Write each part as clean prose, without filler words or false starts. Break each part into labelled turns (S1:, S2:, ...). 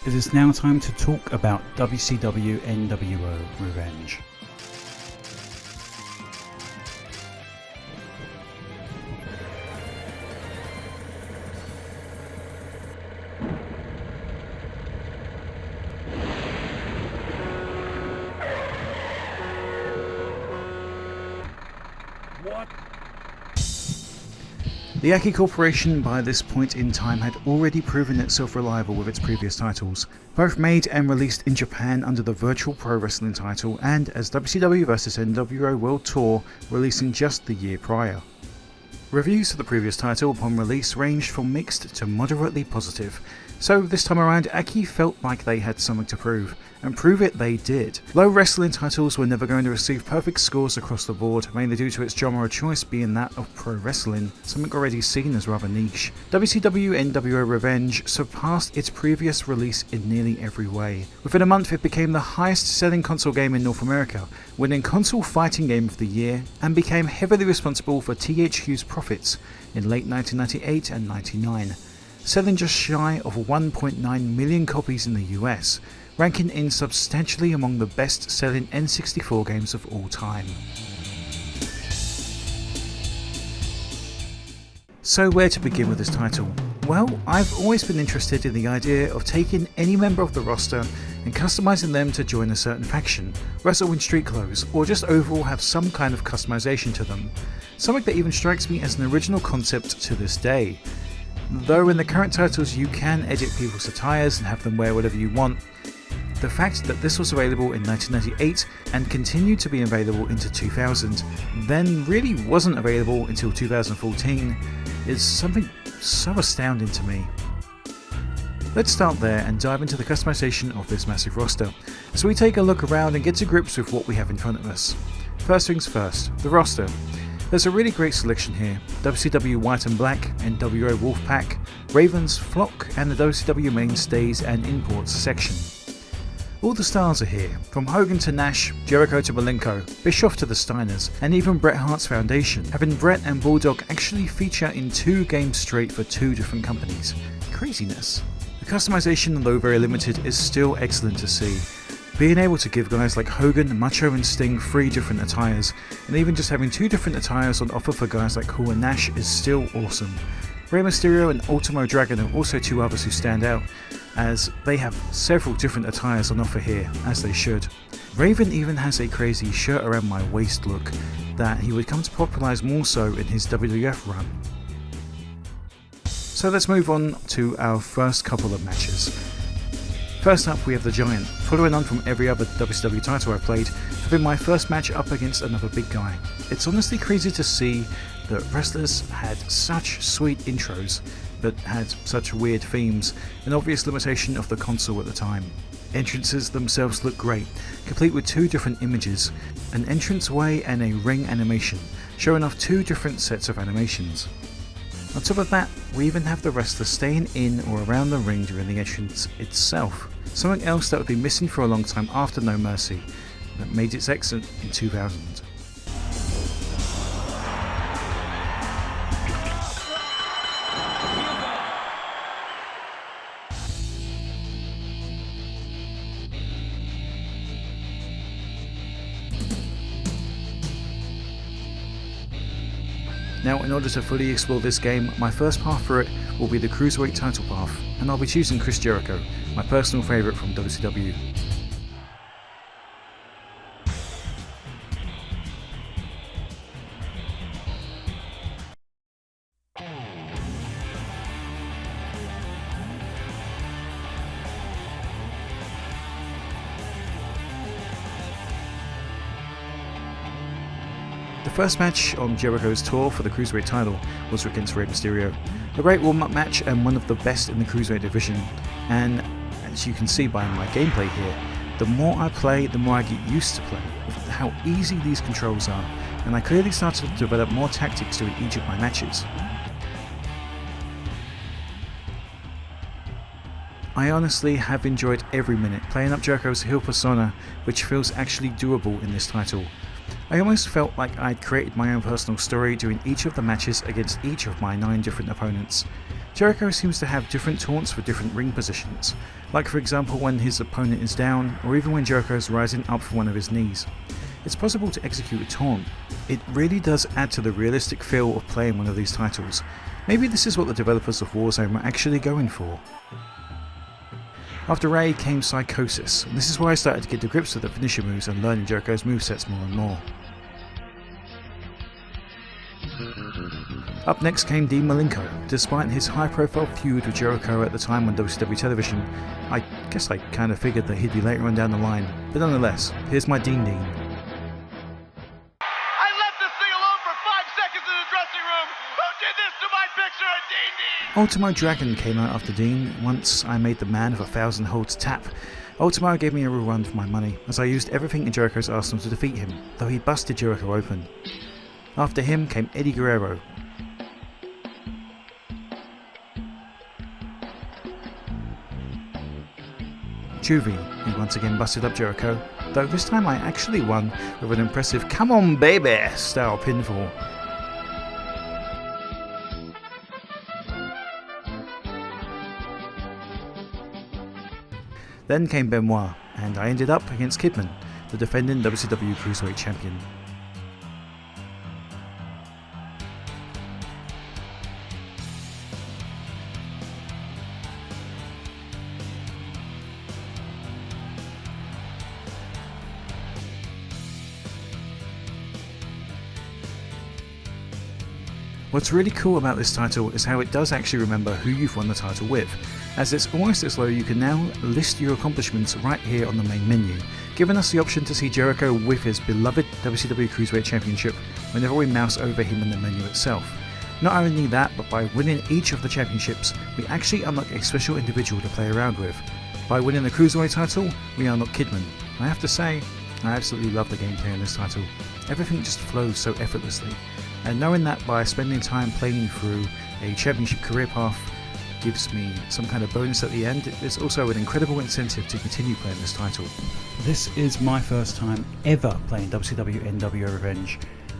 S1: It is now time to talk about WCW nWo Revenge.
S2: What?
S1: The AKI Corporation by this point in time had already proven itself reliable with its previous titles, both made and released in Japan under the Virtual Pro Wrestling title and as WCW vs nWo World Tour, releasing just the year prior. Reviews for the previous title upon release ranged from mixed to moderately positive, so this time around AKI felt like they had something to prove, and prove it they did. Though wrestling titles were never going to receive perfect scores across the board, mainly due to its genre of choice being that of pro wrestling, something already seen as rather niche, WCW nWo Revenge surpassed its previous release in nearly every way. Within a month it became the highest selling console game in North America, winning Console Fighting Game of the Year, and became heavily responsible for THQ's profits in late 1998 and 99. Selling just shy of 1.9 million copies in the US, ranking in substantially among the best-selling N64 games of all time. So where to begin with this title? Well, I've always been interested in the idea of taking any member of the roster and customizing them to join a certain faction, wrestle in street clothes, or just overall have some kind of customization to them. Something that even strikes me as an original concept to this day. Though in the current titles you can edit people's attires and have them wear whatever you want, the fact that this was available in 1998 and continued to be available into 2000, then really wasn't available until 2014, is something so astounding to me. Let's start there and dive into the customization of this massive roster, as we take a look around and get to grips with what we have in front of us. First things first, the roster. There's a really great selection here: WCW White and Black, nWo Wolfpack, Ravens, Flock, and the WCW Mainstays and Imports section. All the stars are here, from Hogan to Nash, Jericho to Malenko, Bischoff to the Steiners, and even Bret Hart's Foundation, having Bret and Bulldog actually feature in 2 games straight for 2 different companies. Craziness. The customization, though very limited, is still excellent to see. Being able to give guys like Hogan, Macho and Sting 3 different attires, and even just having 2 different attires on offer for guys like Cool and Nash is still awesome. Rey Mysterio and Ultimo Dragon are also 2 others who stand out, as they have several different attires on offer here, as they should. Raven even has a crazy shirt around my waist look that he would come to popularise more so in his WWF run. So let's move on to our first couple of matches. First up we have the Giant, following on from every other WCW title I've played, having my first match up against another big guy. It's honestly crazy to see that wrestlers had such sweet intros, but had such weird themes, an obvious limitation of the console at the time. Entrances themselves look great, complete with 2 different images, an entranceway and a ring animation, showing off 2 different sets of animations. On top of that, we even have the wrestler staying in or around the ring during the entrance itself, something else that would be missing for a long time after No Mercy, that made its exit in 2000. Now, in order to fully explore this game, my first path through it will be the Cruiserweight title path, and I'll be choosing Chris Jericho, my personal favourite from WCW. The first match on Jericho's tour for the Cruiserweight title was against Rey Mysterio. A great warm-up match and one of the best in the Cruiserweight division, and as you can see by my gameplay here, the more I play, the more I get used to play, with how easy these controls are, and I clearly started to develop more tactics during each of my matches. I honestly have enjoyed every minute playing up Jericho's heel persona, which feels actually doable in this title. I almost felt like I'd created my own personal story during each of the matches against each of my 9 different opponents. Jericho seems to have different taunts for different ring positions, like for example when his opponent is down, or even when Jericho is rising up from one of his knees. It's possible to execute a taunt. It really does add to the realistic feel of playing one of these titles. Maybe this is what the developers of Warzone were actually going for. After Ray came Psychosis, and this is where I started to get to grips with the finisher moves and learning Jericho's movesets more and more. Up next came Dean Malenko. Despite his high profile feud with Jericho at the time on WCW television, I guess I kinda figured that he'd be later on down the line, but nonetheless, here's my Dean.
S2: I left this thing alone for 5 seconds in the dressing room! Who did this to my picture of Dean?
S1: Ultimo Dragon came out after Dean once I made the man of 1,000 holds tap. Ultimo gave me a real run for my money, as I used everything in Jericho's arsenal to defeat him, though he busted Jericho open. After him came Eddie Guerrero. Juvie, who once again busted up Jericho, though this time I actually won with an impressive "come on baby" style pinfall. Then came Benoit, and I ended up against Kidman, the defending WCW Cruiserweight champion. What's really cool about this title is how it does actually remember who you've won the title with, as it's almost as though you can now list your accomplishments right here on the main menu, giving us the option to see Jericho with his beloved WCW Cruiserweight Championship whenever we mouse over him in the menu itself. Not only that, but by winning each of the championships, we actually unlock a special individual to play around with. By winning the Cruiserweight title, we unlock Kidman. I have to say, I absolutely love the gameplay in this title. Everything just flows so effortlessly. And knowing that by spending time playing through a championship career path gives me some kind of bonus at the end, is also an incredible incentive to continue playing this title. This is my first time ever playing WCW nWo Revenge,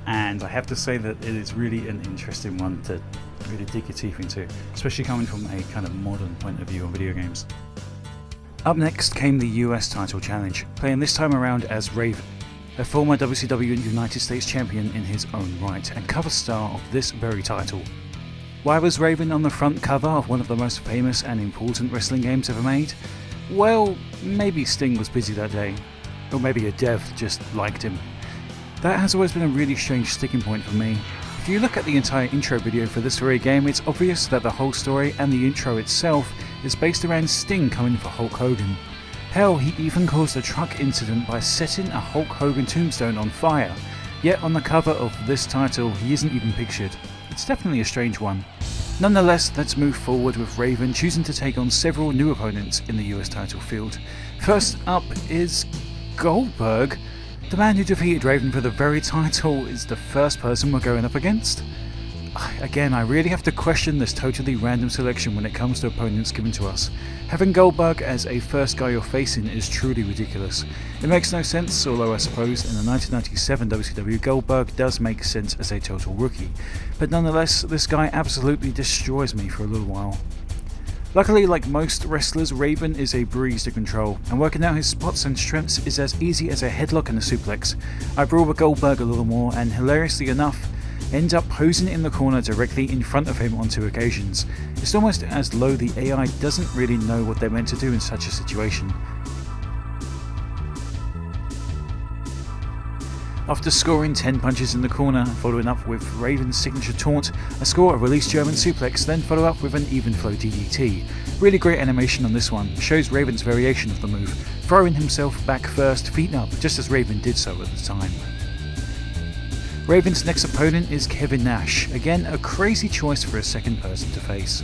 S1: and I have to say that it is really an interesting one to really dig your teeth into, especially coming from a kind of modern point of view on video games. Up next came the US title challenge, playing this time around as Raven, a former WCW United States champion in his own right and cover star of this very title. Why was Raven on the front cover of one of the most famous and important wrestling games ever made? Well, maybe Sting was busy that day, or maybe a dev just liked him. That has always been a really strange sticking point for me. If you look at the entire intro video for this very game, it's obvious that the whole story and the intro itself is based around Sting coming for Hulk Hogan. Hell, he even caused a truck incident by setting a Hulk Hogan tombstone on fire, yet on the cover of this title he isn't even pictured. It's definitely a strange one. Nonetheless, let's move forward with Raven choosing to take on several new opponents in the US title field. First up is Goldberg. The man who defeated Raven for the very title is the first person we're going up against. Again, I really have to question this totally random selection when it comes to opponents given to us. Having Goldberg as a first guy you're facing is truly ridiculous. It makes no sense, although I suppose in the 1997 WCW Goldberg does make sense as a total rookie. But nonetheless, this guy absolutely destroys me for a little while. Luckily, like most wrestlers, Raven is a breeze to control, and working out his spots and strengths is as easy as a headlock and a suplex. I brawl with Goldberg a little more, and hilariously enough, end up posing in the corner directly in front of him on 2 occasions. It's almost as though the AI doesn't really know what they're meant to do in such a situation. After scoring 10 punches in the corner, following up with Raven's signature taunt, I score a release German suplex, then follow up with an even flow DDT. Really great animation on this one, shows Raven's variation of the move, throwing himself back first, feet up, just as Raven did so at the time. Raven's next opponent is Kevin Nash, again a crazy choice for a second person to face.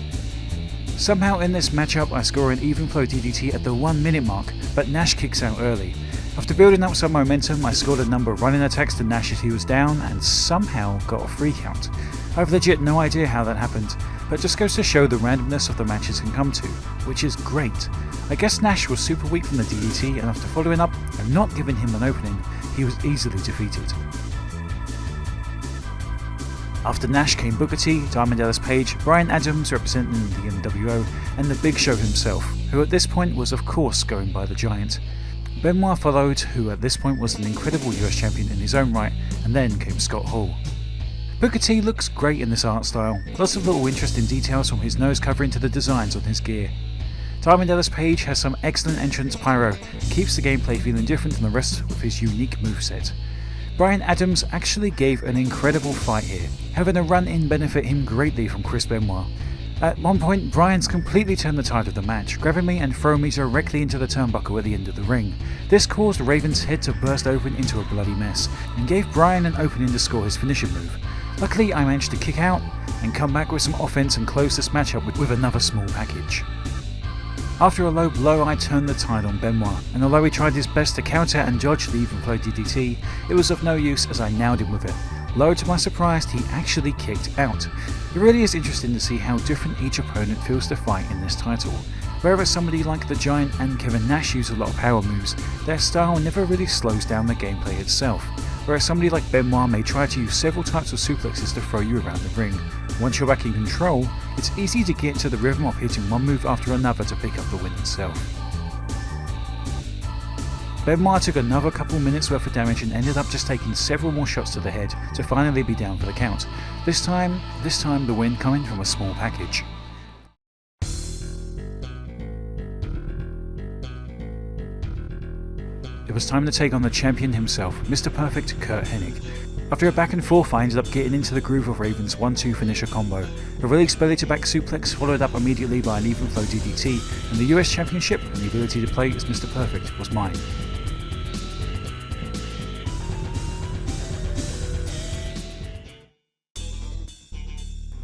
S1: Somehow in this matchup I score an even flow DDT at the 1 minute mark, but Nash kicks out early. After building up some momentum, I scored a number of running attacks to Nash as he was down and somehow got a 3 count. I have legit no idea how that happened, but just goes to show the randomness of the matches can come to, which is great. I guess Nash was super weak from the DDT, and after following up and not giving him an opening, he was easily defeated. After Nash came Booker T, Diamond Dallas Page, Bryan Adams representing the nWo, and the Big Show himself, who at this point was of course going by the Giant. Benoit followed, who at this point was an incredible US champion in his own right, and then came Scott Hall. Booker T looks great in this art style, lots of little interesting details from his nose covering to the designs on his gear. Diamond Dallas Page has some excellent entrance pyro, keeps the gameplay feeling different than the rest with his unique moveset. Bryan Adams actually gave an incredible fight here, having a run-in benefit him greatly from Chris Benoit. At one point, Bryan's completely turned the tide of the match, grabbing me and throwing me directly into the turnbuckle at the end of the ring. This caused Raven's head to burst open into a bloody mess, and gave Bryan an opening to score his finishing move. Luckily, I managed to kick out and come back with some offense and close this match up with another small package. After a low blow, I turned the tide on Benoit, and although he tried his best to counter and dodge the even flow DDT, it was of no use as I nailed him with it. Low to my surprise, he actually kicked out. It really is interesting to see how different each opponent feels to fight in this title. Whereas somebody like the Giant and Kevin Nash use a lot of power moves, their style never really slows down the gameplay itself. Whereas somebody like Benoit may try to use several types of suplexes to throw you around the ring. Once you're back in control, it's easy to get into the rhythm of hitting one move after another to pick up the win itself. Benoit took another couple minutes worth of damage and ended up just taking several more shots to the head to finally be down for the count. This time the win coming from a small package. It was time to take on the champion himself, Mr. Perfect Curt Hennig. After a back and forth, I ended up getting into the groove of Raven's 1-2 finisher combo. A release belly to back suplex followed up immediately by an even flow DDT, and the US Championship and the ability to play as Mr. Perfect was mine.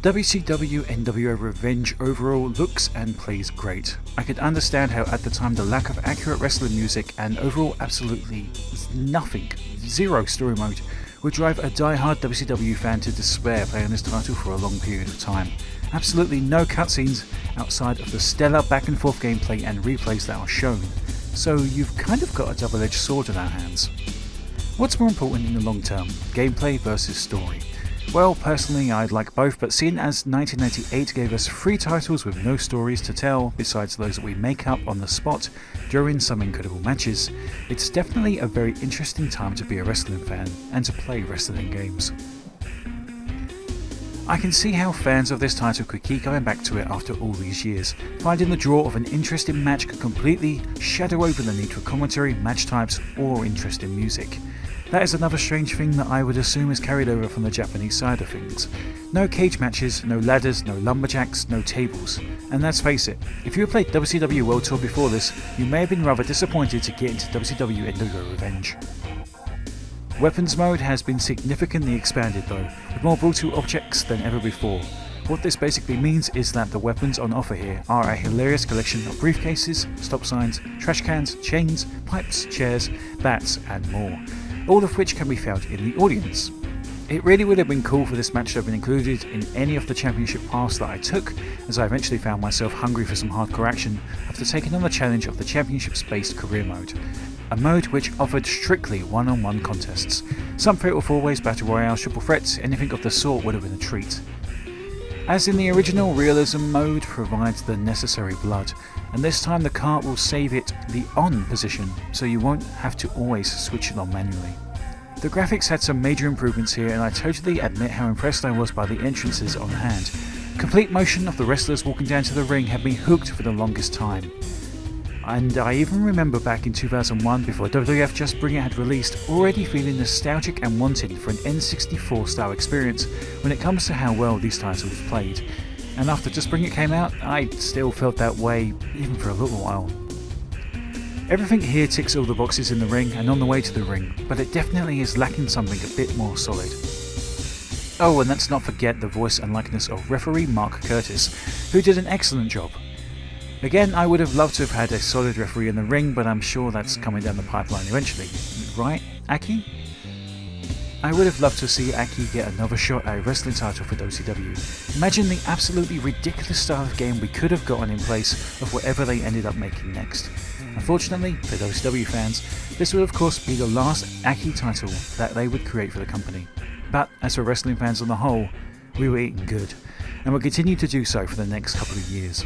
S1: WCW nWo Revenge overall looks and plays great. I could understand how at the time the lack of accurate wrestling music and overall absolutely nothing, zero story mode, would drive a die-hard WCW fan to despair playing this title for a long period of time. Absolutely no cutscenes outside of the stellar back and forth gameplay and replays that are shown, so you've kind of got a double-edged sword in our hands. What's more important in the long term, gameplay versus story? Well, personally I'd like both, but seeing as 1998 gave us 3 titles with no stories to tell besides those that we make up on the spot during some incredible matches, it's definitely a very interesting time to be a wrestling fan and to play wrestling games. I can see how fans of this title could keep going back to it after all these years, finding the draw of an interesting match could completely shadow over the need for commentary, match types, or interesting music. That is another strange thing that I would assume is carried over from the Japanese side of things. No cage matches, no ladders, no lumberjacks, no tables. And let's face it, if you had played WCW World Tour before this, you may have been rather disappointed to get into WCW nWo Revenge. Weapons mode has been significantly expanded though, with more brutal objects than ever before. What this basically means is that the weapons on offer here are a hilarious collection of briefcases, stop signs, trash cans, chains, pipes, chairs, bats, and more, all of which can be found in the audience. It really would have been cool for this match to have been included in any of the championship paths that I took, as I eventually found myself hungry for some hardcore action after taking on the challenge of the championships-based career mode, a mode which offered strictly one-on-one contests. Some fatal 4-ways, battle royales, triple threats, anything of the sort would have been a treat. As in the original, realism mode provides the necessary blood, and this time the cart will save it the on position, so you won't have to always switch it on manually. The graphics had some major improvements here, and I totally admit how impressed I was by the entrances on hand. Complete motion of the wrestlers walking down to the ring had me hooked for the longest time. And I even remember back in 2001, before WWF Just Bring It had released, already feeling nostalgic and wanting for an N64 style experience when it comes to how well these titles played. And after Just Bring It came out, I still felt that way, even for a little while. Everything here ticks all the boxes in the ring and on the way to the ring, but it definitely is lacking something a bit more solid. Oh, and let's not forget the voice and likeness of referee Mark Curtis, who did an excellent job. Again, I would have loved to have had a solid referee in the ring, but I'm sure that's coming down the pipeline eventually. Right, Aki? I would have loved to see Aki get another shot at a wrestling title for WCW. Imagine the absolutely ridiculous style of game we could have gotten in place of whatever they ended up making next. Unfortunately, for WCW fans, this would of course be the last Aki title that they would create for the company. But as for wrestling fans on the whole, We were eating good, and will continue to do so for the next couple of years.